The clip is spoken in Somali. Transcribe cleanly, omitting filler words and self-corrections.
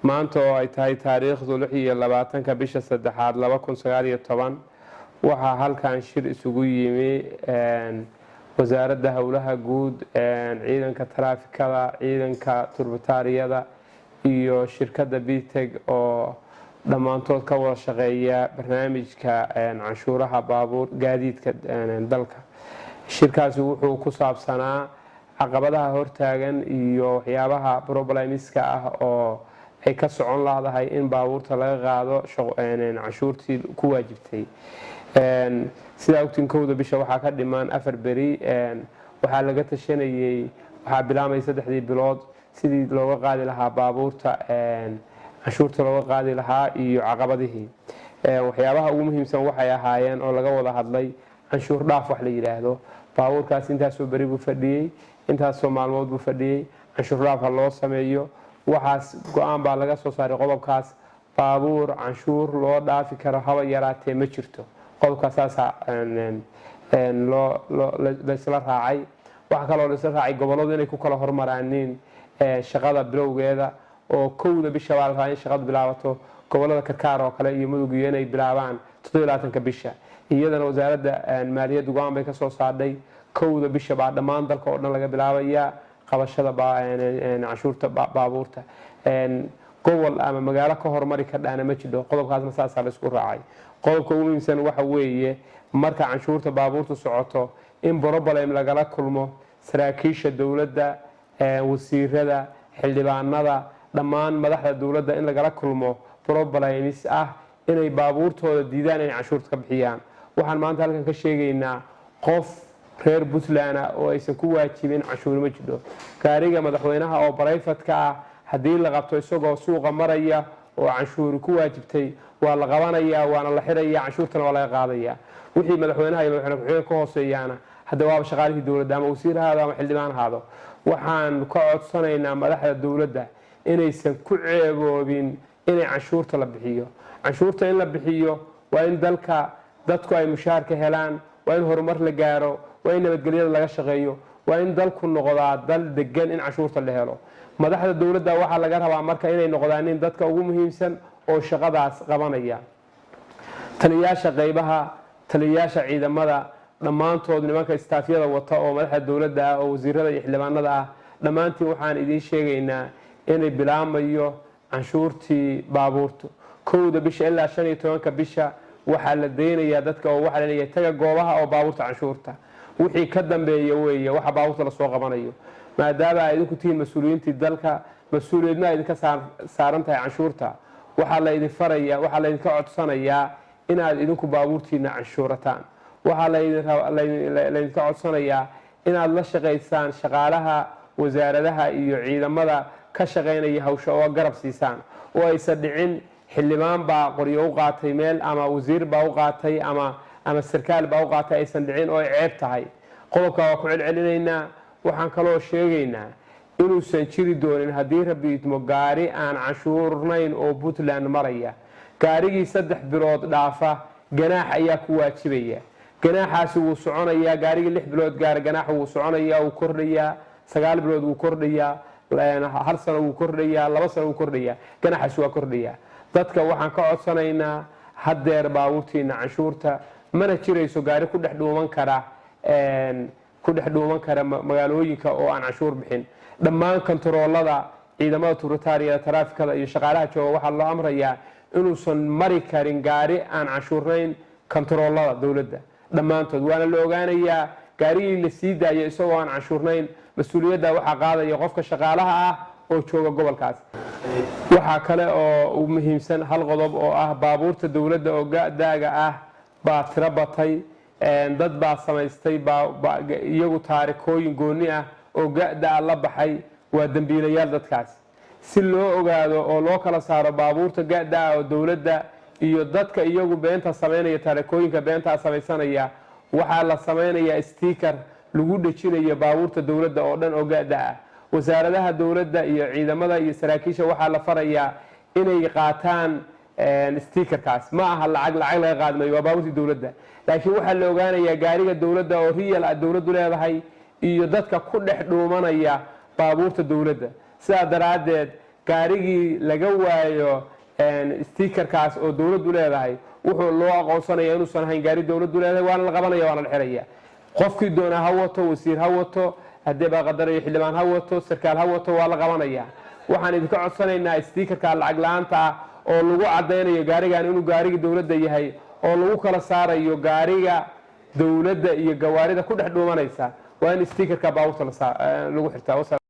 maanta oo ay tahay taariikhdu 26 bisha 3aad 2019 waxaa halkan shir isugu yimi wasaaradda howlaha guud ciidanka taraafikada ciidanka turbataariyada iyo shirkadda Biteg oo dhammaantood ka wada shaqeeya barnaamijka canshuuraha baabuur gaadiidka dalka. shirkaasi wuxuu ku saabsanaa caqabadaha hortaagan iyo waxyaabaha problemiska ah oo ay ka socon lahayd in baabuurta laga qaado canshuurtii ku waajibtay. sida ogtinkooda bisha waxaa ka dhiman 4 beri waxaa laga tashanayay waxaa bilaabmay 3 bilood sidii looga qaadi lahaa baabuurta canshuurta looga qaadi lahaa iyo caqabadihii. waxyaabaha ugu muhiimsan waxay ahaayeen oo laga wada hadlay canshuur dhaaf wax la yiraahdo. baabuurkaas intaasoo beri buu fadhiyay intaasoo maalmood buu fadhiyay canshuur dhaaf loo sameeyo. waxaas go'aan baa laga soo saaray qodobkaas baabuur canshuur loo dhaafi karo haba yaraatee ma jirto. qodobkaas la isla raacay. waxa kale oo la isla raacay goboladu inay ku kala hormaraanin shaqada bilowgeeda oo 1 bisha baa la rabaa in shaqadu bilaabato. gobolada Karkaar oo kale iyo Mudug inay bilaabaan 27 bisha. iyadana wasaaradda maaliyadda go'aan bay ka soo saarday 1 bisha baa dhammaan dalka oo dhan laga bilaabaya qabashada canshuurta baabuurta. gobol ama magaalo ka hormari ka dhaana ma jiro. qodobkaasna saas la isku raacay. qodobka ugu muhiimsan waxa weeye marka canshuurta baabuurtu socoto in problem lagala kulmo saraakiisha dawladda wasiirada xildhibaanada dhammaan madaxda dawladda in lagala kulmo problems inay baabuurtooda diidaan inay canshuurta ka bixiyaan. waxaan maanta halkan ka sheegaynaa qof reer Puntland oo aysan ku waajibin canshuur ma jiro. gaariga madaxweynaha oo private-ka ah haddii la qabto isagoo suuqa maraya oo canshuur ku waajibtay waa la qabanayaa waana la xirayaa canshuurtana waa laga qaadayaa. wixii madaxweynaha iyo madaxweynaha ka hooseeyana hadda waa shaqaalihii dawladda ama wasiiraha ama xildhibaan haado. waxaan ka codsanaynaa madaxda dawladda inaysan ku ceeboobin inay canshuurta la bixiyo. canshuurta in la bixiyo waa in dadku ay mushaar ka helaan, waa in horumar la gaaro, waa in nabadgelyada laga shaqeeyo, waa in dalku noqdaa dal degan in canshuurta la helo. madaxda dawladda waxa laga rabaa marka inay noqdaan dadka ugu muhiimsan oo shaqadaas qabanaya. taliyaasha qaybaha taliyaasha ciidamada dhammaantood nimanka istaafyada wata oo madaxda dawladda ah oo wasiirada iyo xildhibaanada ah dhammaantiin waxaan idin sheegaynaa inay bilaamayo canshuurtii baabuurtu 1 bisha ilaa 15 bisha. waxaa la deynayaa dadka oo waxa la leeyahay taga goobaha oo baabuurta canshuurta wixii ka dambeeya weeye waxa baabuurta la soo qabanayo. maadaama ay idinku tihiin mas'uuliyiintii dalka mas'uuliyadna ay idinka saaran tahay canshuurta waxaa la idin farayaa waxaa la idinka codsanayaa inaad idinku baabuurtiina canshuurataan. waxaa la idinka codsanayaa inaad la shaqaysaan shaqaalaha wasaaradaha iyo ciidamada ka shaqeynaya hawsha oo garab siisaan oo aysan dhicin xildhibaan baa qoryo u qaatay meel ama wasiir baa u qaatay ama sarkaal baa u qaatay aysan dhicin oo ay ceeb tahay. qodobka waa ku celcelinaynaa. waxaan kaloo sheegaynaa inuusan jiri doonin haddii rabbi idmo gaari aan canshuurnayn oo Puntland maraya. gaarigii 3 bilood dhaafa ganaax ayaa ku waajibaya. ganaaxaasi wuu soconayaa. gaarigii 6 bilood gaar ganaax wuu soconayaa wuu kordhayaa 9 bilood wuu kordhayaa 1 sano wuu kordhayaa 2 sano wuu kordhayaa ganaaxaasi waa kordhayaa. dadka waxaan ka codsanaynaa hadeer baabuurtiina canshuurta mana jirayso gaari ku dhex dhuuman kara magaalooyinka oo aan canshuur bixin. dhammaan kontaroolada ciidamada turbataariyada taraafikada iyo shaqaalaha jooga waxaa loo amrayaa inuusan mari karin gaari aan canshuurnayn kontaroolada dawladda dhammaantood. waana la ogaanayaa gaarigii la sii daayo isagoo aan canshuurnayn mas-uuliyadda waxaa qaadaya qofka shaqaalaha ah oo jooga gobolkaas. waxaa kale oo muhiimsan hal qodob oo ah baabuurta dawladda oo daaga ah baa tiro batay. dad baa samaystay iyagu taarikooyin gooni ah oo gaada la baxay waa dambiilayaal dadkaas. si loo ogaado oo loo kala saaro baabuurta gaada oo dawladda iyo dadka iyagu beenta sameynaya taarikooyinka beenta samaysanaya waxaa la sameynayaa sticker lagu dhajinayo baabuurta dawladda oo dhan oo gaada ah. wasaaradaha dawladda iyo ciidamada iyo saraakiisha waxaa la farayaa inay qaataan stickerkaas. ma aha lacag laga qaadmayo waa baabuurtii dawladda laakiin waxaa la ogaanayaa gaariga dawladda oo real ah dawladdu leedahay iyo dadka ku dhex dhuumanaya baabuurta dawladda. sidaa daraadeed gaarigii laga waayo stiikarkaas oo dowladdu leedahay wuxuu loo aqoonsanaya inuusan ahayn gaari dowladdu leedahay waana la qabanaya waana la xiraya qofkii doona ha wato wasiir ha wato haddii baa qadarayo xildhibaan ha wato sarkaal ha wato waa la qabanaya waxaan idinka codsanaynaa stiikarka lacag la-aanta ah oo lagu cadaynayo gaarigan inuu gaarigii dowladda yahay oo lagu kala saarayo gaariga dowladda iyo gawaarida ku dhex dhuumanaysa waa in stiikarka baabuurta lagu xirtaa